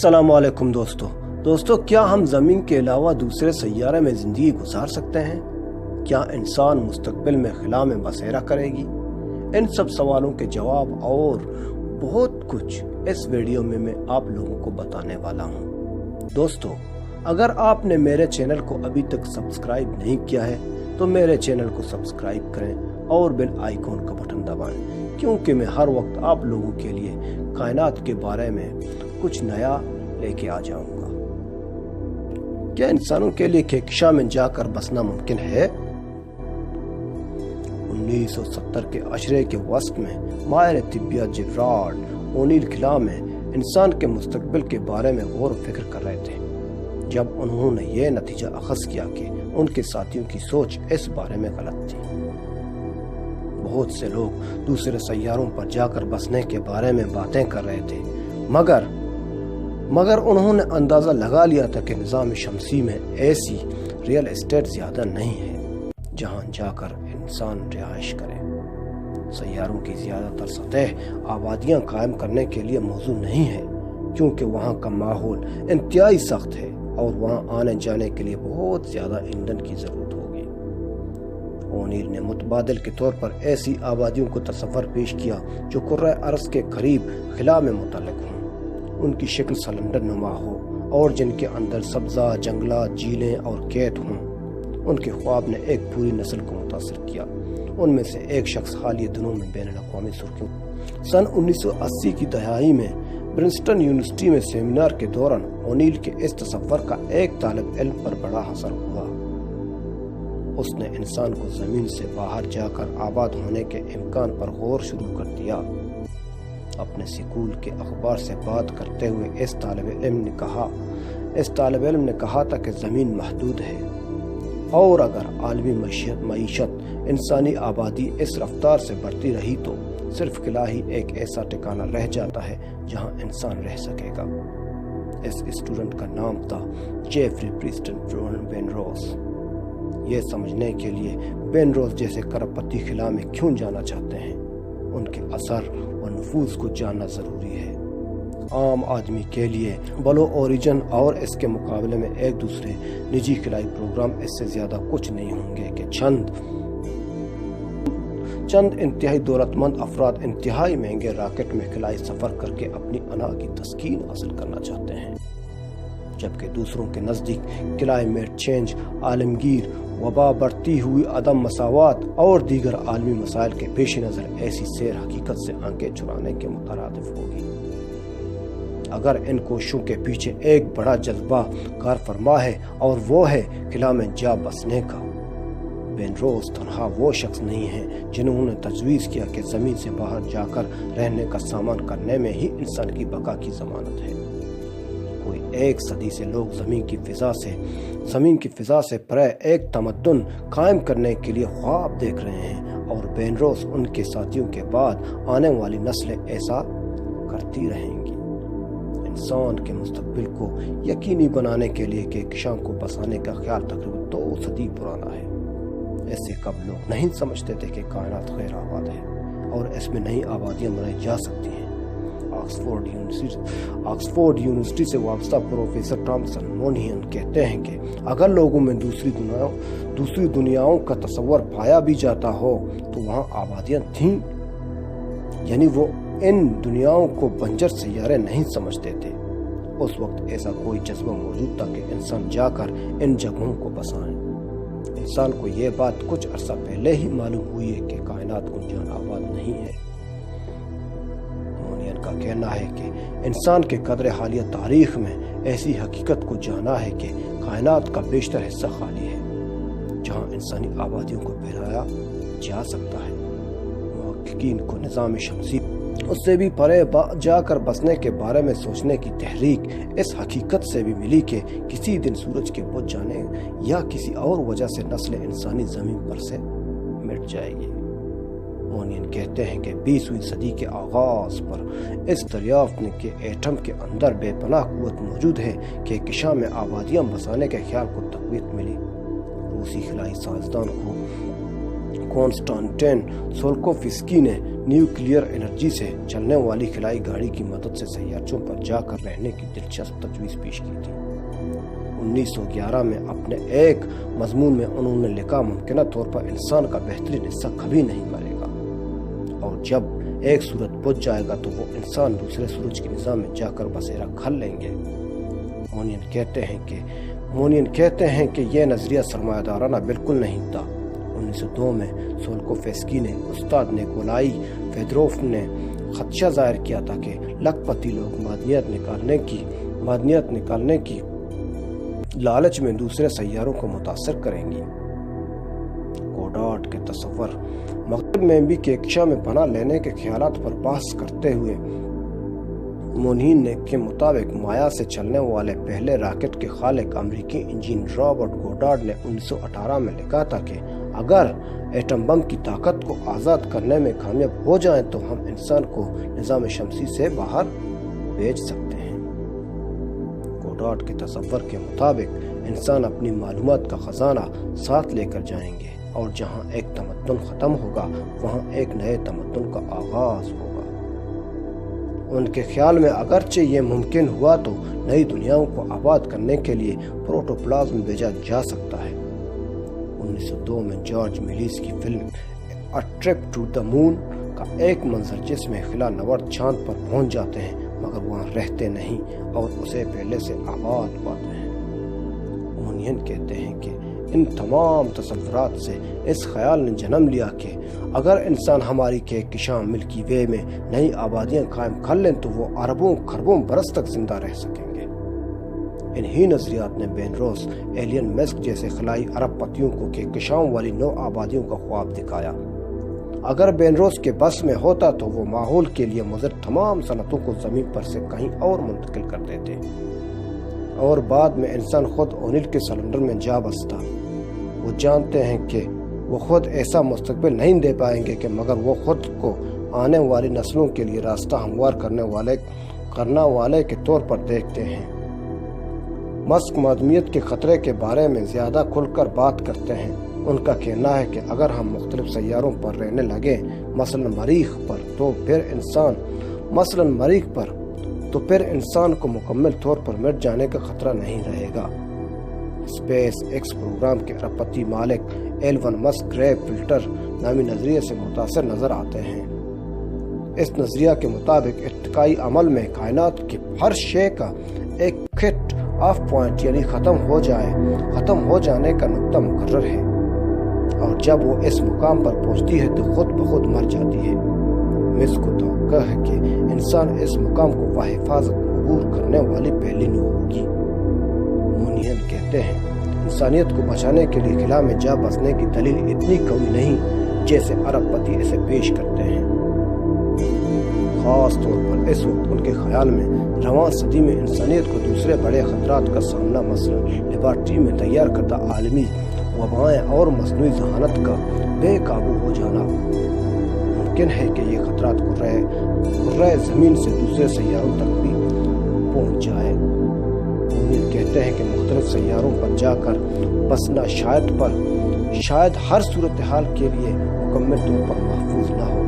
السلام علیکم دوستو کیا ہم زمین کے علاوہ دوسرے سیارے میں زندگی گزار سکتے ہیں؟ کیا انسان مستقبل میں خلا میں بسیرا کرے گی؟ ان سب سوالوں کے جواب اور بہت کچھ اس ویڈیو میں میں آپ لوگوں کو بتانے والا ہوں۔ دوستو اگر آپ نے میرے چینل کو ابھی تک سبسکرائب نہیں کیا ہے تو میرے چینل کو سبسکرائب کریں اور بیل آئیکن کا بٹن دبائیں، کیونکہ میں ہر وقت آپ لوگوں کے لیے کائنات کے بارے میں کچھ نیا لے کے آ جاؤں گا۔ کیا انسانوں کے لیے کہکشاں میں جا کر بسنا ممکن ہے؟ 1970 کے عشرے کے وسط میں ماہر طبیعت جیفرارڈ اونیل خلا میں انسان کے مستقبل کے بارے میں غور و فکر کر رہے تھے، جب انہوں نے یہ نتیجہ اخذ کیا کہ ان کے ساتھیوں کی سوچ اس بارے میں غلط تھی۔ بہت سے لوگ دوسرے سیاروں پر جا کر بسنے کے بارے میں باتیں کر رہے تھے، مگر انہوں نے اندازہ لگا لیا تھا کہ نظام شمسی میں ایسی ریئل اسٹیٹ زیادہ نہیں ہے جہاں جا کر انسان رہائش کرے۔ سیاروں کی زیادہ تر سطح آبادیاں قائم کرنے کے لیے موزوں نہیں ہے، کیونکہ وہاں کا ماحول انتہائی سخت ہے اور وہاں آنے جانے کے لیے بہت زیادہ ایندھن کی ضرورت ہوگی۔ اونیل نے متبادل کے طور پر ایسی آبادیوں کو تصور پیش کیا جو کرۂ ارض کے قریب خلا میں متعلق ہوں، ان کی شکل سلنڈر نما ہو اور جن کے اندر سبزہ، جنگلات، جھیلیں اور کھیت ہوں۔ ان کے خواب نے ایک پوری نسل کو متاثر کیا۔ ان میں سے ایک شخص حالیہ دنوں میں بین الاقوامی سرخیوں سن 1980 کی دہائی میں برنسٹن یونیورسٹی میں سیمینار کے دوران اونیل کے اس تصور کا ایک طالب علم پر بڑا اثر ہوا۔ اس نے انسان کو زمین سے باہر جا کر آباد ہونے کے امکان پر غور شروع کر دیا۔ اپنے اسکول کے اخبار سے بات کرتے ہوئے اس طالب علم نے کہا تھا کہ زمین محدود ہے اور اگر عالمی معیشت انسانی آبادی اس رفتار سے بڑھتی رہی تو صرف خلا ہی ایک ایسا ٹھکانہ رہ جاتا ہے جہاں انسان رہ سکے گا۔ اس اسٹوڈنٹ کا نام تھا جیفری پریسٹن بینروز۔ یہ سمجھنے کے لیے بینروز جیسے کرپتی خلا میں کیوں جانا چاہتے ہیں، ان کے اثر و نفوذ کو جاننا ضروری ہے۔ عام آدمی کے لیے بلو اوریجن اور اس کے مقابلے میں ایک دوسرے نجی خلائی پروگرام اس سے زیادہ کچھ نہیں ہوں گے کہ چند انتہائی دولت مند افراد انتہائی مہنگے راکٹ میں خلائی سفر کر کے اپنی انا کی تسکین حاصل کرنا چاہتے ہیں، جبکہ دوسروں کے نزدیک کلائمیٹ چینج، عالمگیر وبا، بڑھتی ہوئی عدم مساوات اور دیگر عالمی مسائل کے پیش نظر ایسی سیر حقیقت سے آنکھیں چرانے کے مترادف ہوگی۔ اگر ان کوششوں کے پیچھے ایک بڑا جذبہ کار فرما ہے اور وہ ہے خلا میں جا بسنے کا، بینروز تنہا وہ شخص نہیں ہے جنہوں نے تجویز کیا کہ زمین سے باہر جا کر رہنے کا سامان کرنے میں ہی انسان کی بقا کی ضمانت ہے۔ کوئی ایک صدی سے لوگ زمین کی فضا سے پرے ایک تمدن قائم کرنے کے لیے خواب دیکھ رہے ہیں، اور بینروز ان کے ساتھیوں کے بعد آنے والی نسلیں ایسا کرتی رہیں گی۔ انسان کے مستقبل کو یقینی بنانے کے لیے کہکشاں کو بسانے کا خیال تقریباً 2 صدی پرانا ہے۔ ایسے قبل لوگ نہیں سمجھتے تھے کہ کائنات غیر آباد ہے اور اس میں نئی آبادیاں بنائی جا سکتی ہیں۔ آکسفورڈ یونیورسٹی سے وابستہ پروفیسر تھامسن مونہین کہتے ہیں کہ اگر لوگوں میں دوسری دنیاؤں کا تصور پایا بھی جاتا ہو تو وہاں آبادیاں تھیں، یعنی وہ ان دنیاؤں کو بنجر سیارے نہیں سمجھتے تھے۔ اس وقت ایسا کوئی جذبہ موجود تھا کہ انسان جا کر ان جگہوں کو بسائیں۔ انسان کو یہ بات کچھ عرصہ پہلے ہی معلوم ہوئی ہے کہ کائنات گنجان آباد نہیں ہے۔ مونہین کا کہنا ہے کہ انسان کے قدر حالیہ تاریخ میں ایسی حقیقت کو جانا ہے کہ کائنات کا بیشتر حصہ خالی ہے جہاں انسانی آبادیوں کو پھیلایا جا سکتا ہے۔ محققین کو نظام شمسی اس سے بھی پرے جا کر بسنے کے بارے میں سوچنے کی تحریک اس حقیقت سے بھی ملی کہ کسی دن سورج کے بجھ جانے یا کسی اور وجہ سے نسل انسانی زمین پر سے مٹ جائے گی۔ مونہین کہتے ہیں کہ 20ویں صدی کے آغاز پر اس دریافت نے کہ ایٹم کے اندر بے پناہ قوت موجود ہے کہ کہکشاں میں آبادیاں بسانے کے خیال کو تقویت ملی۔ روسی خلائی سائنسدان کونسٹانٹین سولکوفسکی نے نیوکلیئر انرجی سے چلنے والی خلائی گاڑی کی مدد سے سیارچوں پر جا کر رہنے کی دلچسپ تجویز پیش کی تھی۔ 1911 میں اپنے ایک مضمون میں انہوں نے لکھا ممکنہ طور پر انسان کا بہترین حصہ کبھی نہیں مرے گا، اور جب ایک سورج بجھ جائے گا تو وہ انسان دوسرے سورج کے نظام میں جا کر بسیرا کھل لیں گے۔ مونین کہتے ہیں کہ یہ نظریہ سرمایہ دارانہ بالکل نہیں تھا۔ 1902 میں سولکوفسکی نے استاد نیکولائی فیدروف نے خدشہ ظاہر کیا تھا کہ لکھپتی لوگ معدنیات نکالنے کی لالچ میں دوسرے سیاروں کو متاثر کریں گی۔ گوڈارڈ کے تصور مغرب میں بھی کیکشا میں پناہ لینے کے خیالات پر بحث کرتے ہوئے مونین کے مطابق مایا سے چلنے والے پہلے راکٹ کے خالق امریکی انجینئر رابرٹ گوڈارڈ نے 1918 میں لکھا تھا کہ اگر ایٹم بم کی طاقت کو آزاد کرنے میں کامیاب ہو جائیں تو ہم انسان کو نظام شمسی سے باہر بھیج سکتے ہیں۔ گوڈارڈ کے تصور کے مطابق انسان اپنی معلومات کا خزانہ ساتھ لے کر جائیں گے، اور جہاں ایک تمدن ختم ہوگا وہاں ایک نئے تمدن کا آغاز ہوگا۔ ان کے خیال میں اگرچہ یہ ممکن ہوا تو نئی دنیاؤں کو آباد کرنے کے لیے پروٹوپلازم بھیجا جا سکتا ہے۔ 1902 میں جارج میلیس کی film A Trip to the Moon کا ایک منظر جس میں خلا نورد چاند پر پہنچ جاتے ہیں مگر وہاں رہتے نہیں اور اسے پہلے سے آباد پاتے ہیں۔ مونین کہتے ہیں کہ ان تمام تصورات سے اس خیال نے جنم لیا کہ اگر انسان ہماری کہکشاں ملکی وے میں نئی آبادیاں قائم کر لیں تو وہ اربوں خربوں برس تک زندہ رہ سکیں گے۔ انہی نظریات نے بینروس ایلین مسک جیسے خلائی ارب پتیوں کو کہکشاؤں والی نو آبادیوں کا خواب دکھایا۔ اگر بینروس کے بس میں ہوتا تو وہ ماحول کے لیے مضر تمام صنعتوں کو زمین پر سے کہیں اور منتقل کر دیتے، اور بعد میں انسان خود اونیل کے سلنڈر میں جا بستا۔ وہ جانتے ہیں کہ وہ خود ایسا مستقبل نہیں دے پائیں گے کہ مگر وہ خود کو آنے والی نسلوں کے لیے راستہ ہموار کرنے والے کے طور پر دیکھتے ہیں۔ مسک معدومیت کے خطرے کے بارے میں زیادہ کھل کر بات کرتے ہیں۔ ان کا کہنا ہے کہ اگر ہم مختلف سیاروں پر رہنے لگے، مثلا مریخ پر، تو پھر انسان کو مکمل طور پر مٹ جانے کا خطرہ نہیں رہے گا۔ اسپیس ایکس پروگرام کے ارب پتی مالک ایلون مسک گرے فلٹر نامی نظریے سے متاثر نظر آتے ہیں۔ اس نظریہ کے مطابق ارتقائی عمل میں کائنات کی ہر شے کا ایک کٹ آف پوائنٹ یعنی ختم ہو جانے کا نقطہ مقرر ہے، اور جب وہ اس مقام پر پہنچتی ہے تو خود بخود مر جاتی ہے۔ مسک کو توقع ہے کہ انسان اس مقام کو بحفاظت عبور کرنے والی پہلی نوع ہوگی۔ مونین کہتے ہیں انسانیت کو بچانے کے لیے خلا میں جا بسنے کی دلیل اتنی قوی نہیں جیسے ارب پتی اسے پیش کرتے ہیں۔ خاص طور پر اس وقت ان کے خیال میں رواں صدی میں انسانیت کو دوسرے بڑے خطرات کا سامنا، مثلا لیبارٹری میں تیار کردہ عالمی وبائیں اور مصنوعی ذہانت کا بے قابو ہو جانا، ممکن ہے کہ یہ خطرات کرۂ زمین سے دوسرے سیاروں تک بھی پہنچ جائے۔ مونین کہتے ہیں کہ مختلف سیاروں پر جا کر بسنا شاید ہر صورتحال کے لیے مکمل طور پر محفوظ نہ ہو۔